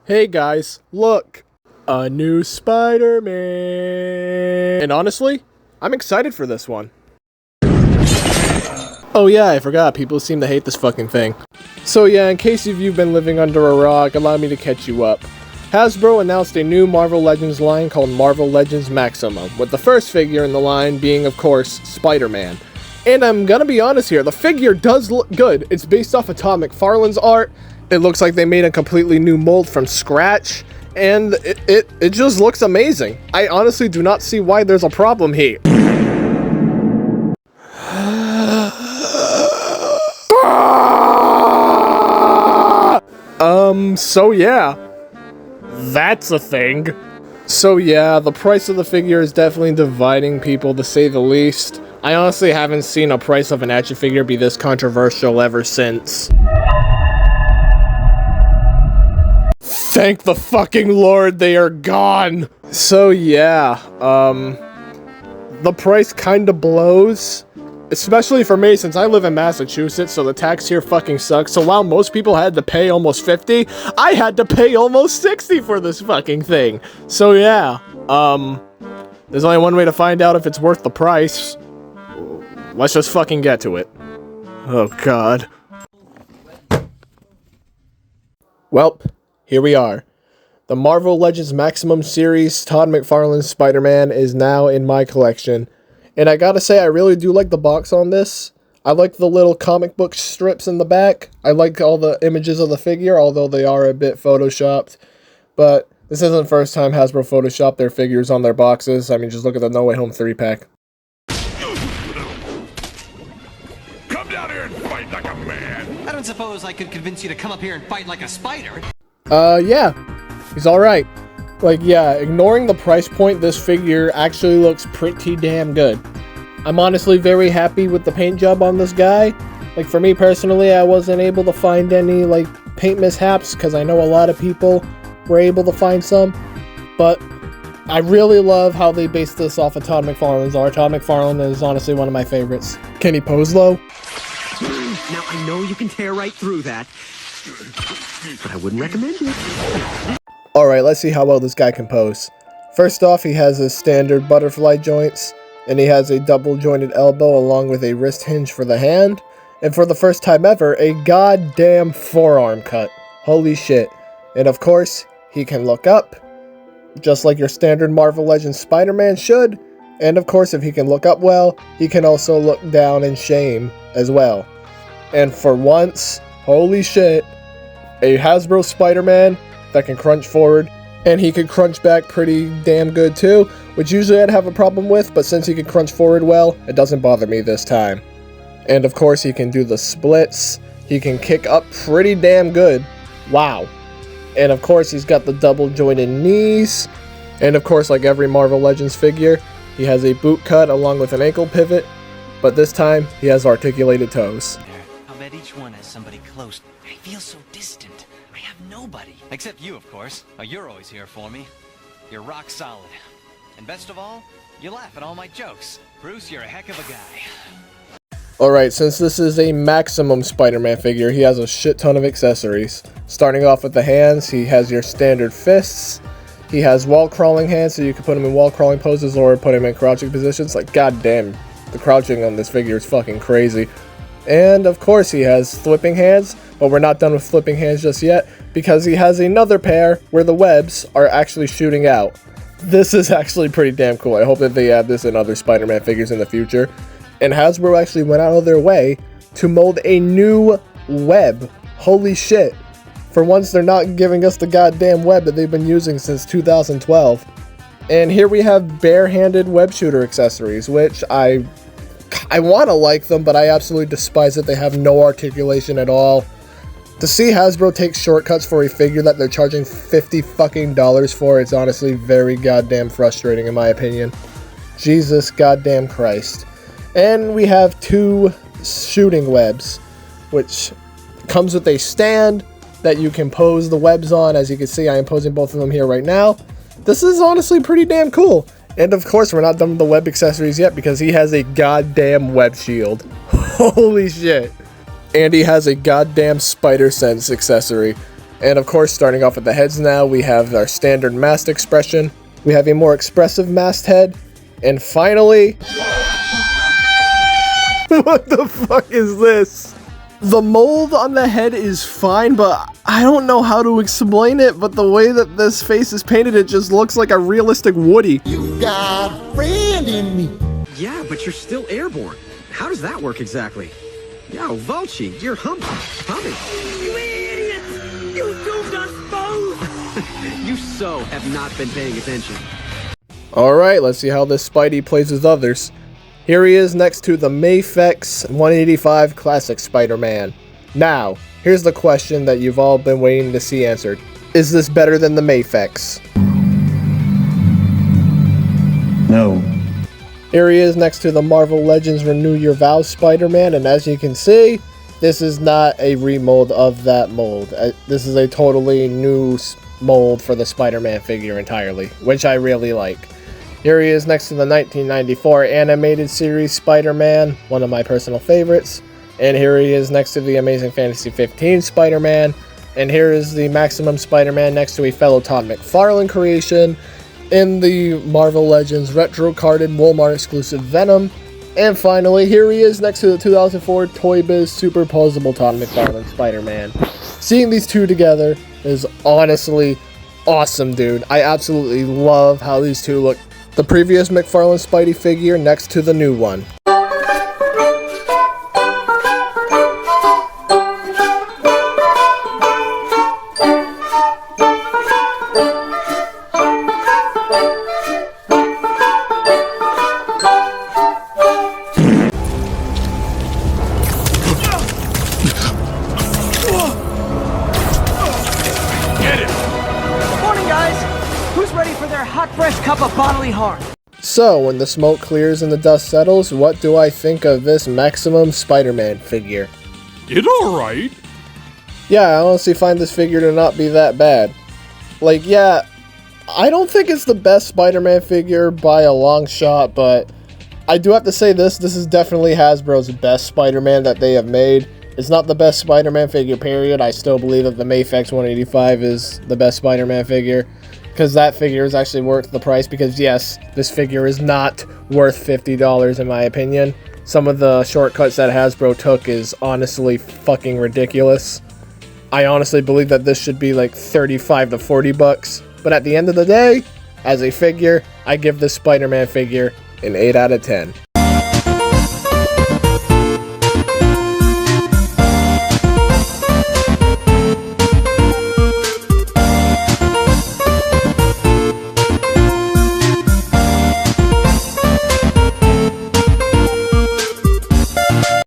Hey guys, look! A new Spider-Man! And honestly, I'm excited for this one. Oh yeah, I forgot, people seem to hate this fucking thing. So yeah, in case you've been living under a rock, allow me to catch you up. Hasbro announced a new Marvel Legends line called Marvel Legends Maximum, with the first figure in the line being, of course, Spider-Man. And I'm gonna be honest here, the figure does look good. It's based off of Todd McFarlane's art. It looks like they made a completely new mold from scratch, and it just looks amazing. I honestly do not see why there's a problem here. So yeah, that's a thing. So yeah, the price of the figure is definitely dividing people, to say the least. I honestly haven't seen a price of an action figure be this controversial ever since. Thank the fucking Lord they are gone! So yeah, the price kinda blows. Especially for me, since I live in Massachusetts, so the tax here fucking sucks. So while most people had to pay almost 50, I had to pay almost 60 for this fucking thing. So yeah, there's only one way to find out if it's worth the price. Let's just fucking get to it. Oh god. Welp. Here we are. The Marvel Legends Maximum series Todd McFarlane's Spider-Man is now in my collection. And I gotta say, I really do like the box on this. I like the little comic book strips in the back. I like all the images of the figure, although they are a bit photoshopped. But this isn't the first time Hasbro photoshopped their figures on their boxes. I mean, just look at the No Way Home 3-pack. Come down here and fight like a man. I don't suppose I could convince you to come up here and fight like a spider. Yeah. He's alright. Like, yeah, ignoring the price point, this figure actually looks pretty damn good. I'm honestly very happy with the paint job on this guy. Like, for me personally, I wasn't able to find any, like, paint mishaps, because I know a lot of people were able to find some. But I really love how they based this off of Todd McFarlane's art. Todd McFarlane is honestly one of my favorites. Can he pose low? Now, I know you can tear right through that, but I wouldn't recommend it. Alright, let's see how well this guy can pose. First off, he has his standard butterfly joints, and he has a double jointed elbow along with a wrist hinge for the hand, and for the first time ever, a goddamn forearm cut. Holy shit. And of course, he can look up, just like your standard Marvel Legends Spider-Man should, and of course, if he can look up well, he can also look down in shame as well. And for once, holy shit, a Hasbro Spider-Man that can crunch forward, and he can crunch back pretty damn good too, which usually I'd have a problem with, but since he can crunch forward well, it doesn't bother me this time. And of course, he can do the splits, he can kick up pretty damn good, wow. And of course, he's got the double jointed knees, and of course, like every Marvel Legends figure, he has a boot cut along with an ankle pivot, but this time, he has articulated toes. I'll bet each one has somebody close. I feel so distant. I have nobody. Except you, of course. Oh, you're always here for me. You're rock solid. And best of all, you laugh at all my jokes. Bruce, you're a heck of a guy. Alright, since this is a Maximum Spider-Man figure, he has a shit ton of accessories. Starting off with the hands, he has your standard fists. He has wall crawling hands, so you can put him in wall crawling poses or put him in crouching positions. Like, goddamn, the crouching on this figure is fucking crazy. And of course he has flipping hands, but we're not done with flipping hands just yet, because he has another pair where the webs are actually shooting out. This is actually pretty damn cool. I hope that they add this in other Spider-Man figures in the future. And Hasbro actually went out of their way to mold a new web. Holy shit. For once, they're not giving us the goddamn web that they've been using since 2012. And here we have bare-handed web shooter accessories, which I want to like them, but I absolutely despise that they have no articulation at all. To see Hasbro take shortcuts for a figure that they're charging $50 fucking for, it's honestly very goddamn frustrating in my opinion. Jesus goddamn Christ. And we have two shooting webs, which comes with a stand that you can pose the webs on. As you can see, I am posing both of them here right now. This is honestly pretty damn cool. And of course, we're not done with the web accessories yet, because he has a goddamn web shield. Holy shit. And he has a goddamn spider sense accessory. And of course, starting off with the heads now, we have our standard masked expression. We have a more expressive masked head. And finally... What the fuck is this? The mold on the head is fine, but I don't know how to explain it, but the way that this face is painted, it just looks like a realistic Woody. You got a friend in me. Yeah, but you're still airborne. How does that work exactly? Yo, Vulchi, you're humming. You idiots! You doomed us both! You so have not been paying attention. Alright, let's see how this Spidey plays with others. Here he is next to the Mafex 185 Classic Spider-Man. Now, here's the question that you've all been waiting to see answered. Is this better than the Mafex? No. Here he is next to the Marvel Legends Renew Your Vows Spider-Man, and as you can see, this is not a remold of that mold. This is a totally new mold for the Spider-Man figure entirely, which I really like. Here he is next to the 1994 animated series Spider-Man, one of my personal favorites. And here he is next to the Amazing Fantasy 15 Spider-Man. And here is the Maximum Spider-Man next to a fellow Todd McFarlane creation in the Marvel Legends retro-carded Walmart exclusive Venom. And finally, here he is next to the 2004 Toy Biz Superposable Todd McFarlane Spider-Man. Seeing these two together is honestly awesome, dude. I absolutely love how these two look. The previous McFarlane Spidey figure next to the new one. Morning, guys! Who's ready for their hot, fresh cup of bodily harm? So, when the smoke clears and the dust settles, what do I think of this Maximum Spider-Man figure? It's alright. Yeah, I honestly find this figure to not be that bad. Like, yeah, I don't think it's the best Spider-Man figure by a long shot, but I do have to say this is definitely Hasbro's best Spider-Man that they have made. It's not the best Spider-Man figure, period. I still believe that the Mafex 185 is the best Spider-Man figure, because that figure is actually worth the price, because yes, this figure is not worth $50 in my opinion. Some of the shortcuts that Hasbro took is honestly fucking ridiculous. I honestly believe that this should be like 35 to 40 bucks, but at the end of the day, as a figure, I give this Spider-Man figure an 8 out of 10.